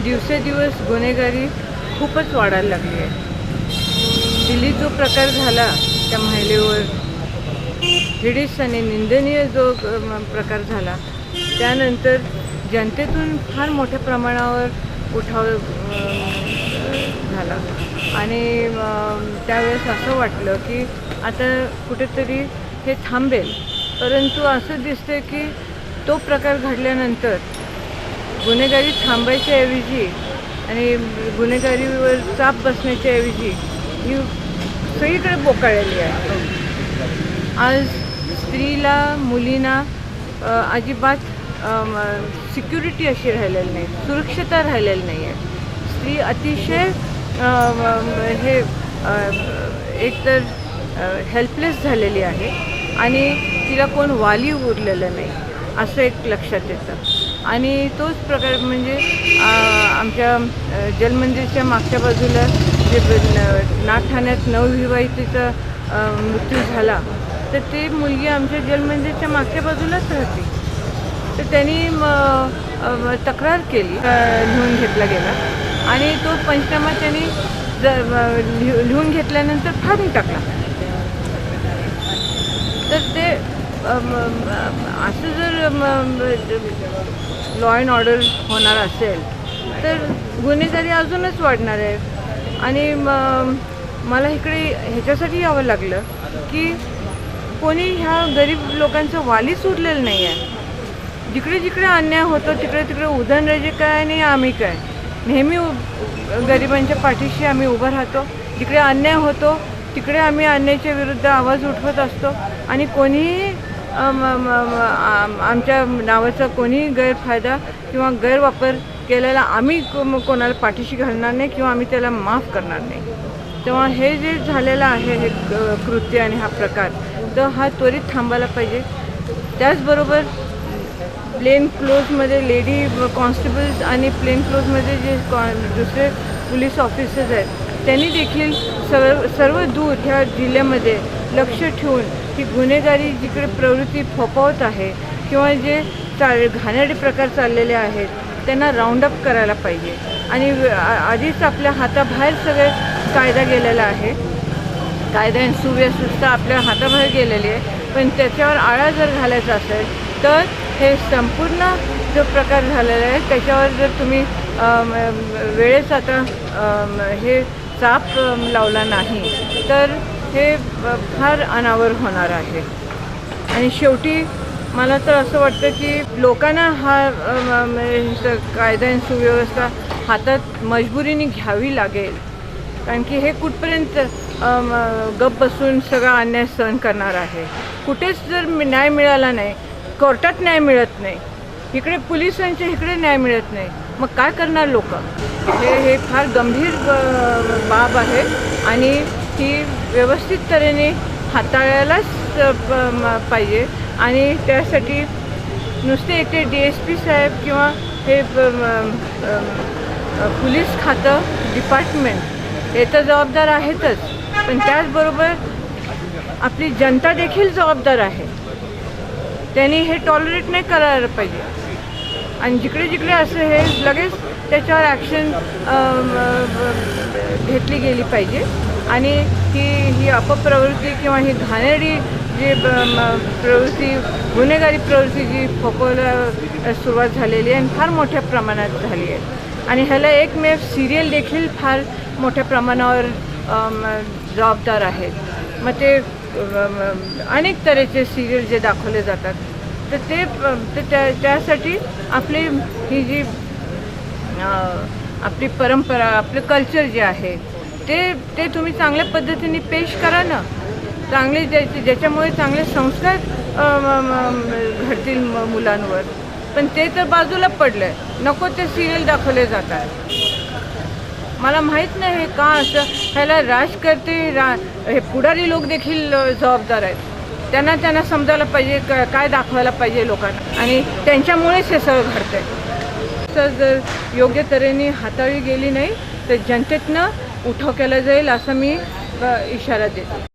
दिवसेदिवस गुन्हेगारी खूपच वाढायला लागली आहे. दिल्लीत जो प्रकार झाला त्या महिलेवर हिडीस आणि निंदनीय जो प्रकार झाला, त्यानंतर जनतेतून फार मोठ्या प्रमाणावर उठाव झाला आणि त्यावेळेस असं वाटलं की आता कुठेतरी हे थांबेल. परंतु असं दिसतं की तो प्रकार घडल्यानंतर गुन्हेगारी थांबायच्या ऐवजी आणि गुन्हेगारीवर चाप बसण्याच्या ऐवजी ही सगळीकडे बोकाळलेली आहे. आज स्त्रीला, मुलींना अजिबात सिक्युरिटी अशी राहिलेली नाही, सुरक्षितता राहिलेली नाही आहे. स्त्री अतिशय एकतर हेल्पलेस झालेली आहे आणि तिला कोण वाली उरलेलं नाही असं एक लक्षात येतं. आणि तोच प्रकार म्हणजे आमच्या जलमंदिरच्या मागच्या बाजूला जे नागठाण्यात नवविवाहितेचा मृत्यू झाला, तर ती मुलगी आमच्या जलमंदिरच्या मागच्या बाजूलाच राहते. तर त्यांनी तक्रार केली, लिहून घेतला गेला आणि तो पंचनामा त्यांनी लिहून घेतल्यानंतर फाडून टाकला. तर ते असं जर लॉ अँड ऑर्डर होणार असेल तर गुन्हेगारी अजूनच वाढणार आहे. आणि मला इकडे ह्याच्यासाठी यावं लागलं की कोणी ह्या गरीब लोकांचं वालीच उरलेलं नाही आहे. जिकडे जिकडे अन्याय होतो तिकडे तिकडे उधळणराजे काय आणि आम्ही काय, नेहमी गरिबांच्या पाठीशी आम्ही उभं राहतो. जिकडे अन्याय होतो तिकडे आम्ही अन्यायाच्या विरुद्ध आवाज उठवत असतो आणि कोणीही आमच्या नावाचा कोणीही गैरफायदा किंवा गैरवापर केलेला आम्ही कोणाला पाठीशी घालणार नाही किंवा आम्ही त्याला माफ करणार नाही. तेव्हा हे जे झालेलं आहे हे कृत्य आणि हा प्रकार, तर हा त्वरित थांबायला पाहिजे. त्याचबरोबर प्लेन क्लोजमध्ये लेडी कॉन्स्टेबल्स आणि प्लेन क्लोजमध्ये जे दुसरे पोलीस ऑफिसर्स आहेत त्यांनी देखील सर्व दूर ह्या जिल्ह्यामध्ये लक्ष ठेवून ही गुन्हेगारी जिकडे प्रवृत्ती फोफावत आहे किंवा जे घाणेरडे प्रकार चाललेले आहेत त्यांना राऊंड अप करायला पाहिजे. आणि आधीच आपल्या हाताबाहेर सगळे कायदा गेलेला आहे, कायदा आणि सुव्यवस्था आपल्या हाताबाहेर गेलेली आहे. पण त्याच्यावर आळा जर घालायचा असेल तर हे संपूर्ण जो प्रकार झालेला आहे त्याच्यावर जर तुम्ही वेळेस आता हे चाप लावला नाही तर हे फार अनावर होणार आहे. आणि शेवटी मला तर असं वाटतं की लोकांना हा कायदा आणि सुव्यवस्था हातात मजबुरीने घ्यावी लागेल. कारण की हे कुठपर्यंत गप बसून सगळा अन्याय सहन करणार आहे. कुठेच जर न्याय मिळाला नाही, कोर्टात न्याय मिळत नाही, इकडे पोलिसांच्या इकडे न्याय मिळत नाही, मग काय करणार लोक? हे फार गंभीर बाब आहे आणि ती व्यवस्थित तऱ्हेने हाताळायलाच पाहिजे. आणि त्यासाठी नुसते इथे DSP साहेब किंवा हे पोलीस खातं डिपार्टमेंट हे तर जबाबदार आहेतच, पण त्याचबरोबर आपली जनता देखील जबाबदार आहे. त्यांनी हे टॉलरेट नाही करायला पाहिजे. आणि जिकडे जिकडे असं हे लगेच त्याच्यावर ॲक्शन घेतली गेली पाहिजे. आणि ही अपप्रवृत्ती किंवा ही घाणेरडी जी प्रवृत्ती, गुन्हेगारी प्रवृत्ती जी फोफायला सुरुवात झालेली आहे आणि फार मोठ्या प्रमाणात झाली आहे. आणि ह्याला एकमेव सिरियल देखील फार मोठ्या प्रमाणावर जबाबदार आहेत. मग ते अनेक तऱ्हेचे सिरियल जे दाखवले जातात तर त्यासाठी आपली ही जी आपली परंपरा, आपलं कल्चर जे आहे ते तुम्ही चांगल्या पद्धतीने पेश करा ना. चांगले ज्याच्यामुळे चांगले संस्कार घडतील मुलांवर. पण ते तर बाजूला पडलं आहे, नको ते सिरियल दाखवले जातात. मला माहीत नाही हे का असं. ह्याला राजकर्ते हे पुढारी लोक देखील जबाबदार आहेत. त्यांना समजायला पाहिजे काय दाखवायला पाहिजे लोकांना, आणि त्यांच्यामुळेच हे सगळं घडतं आहे. तर जर योग्य तऱ्हेने हाताळली गेली नाही तर जनतेतनं उठाव केला जाईल असं मी इशारा देते.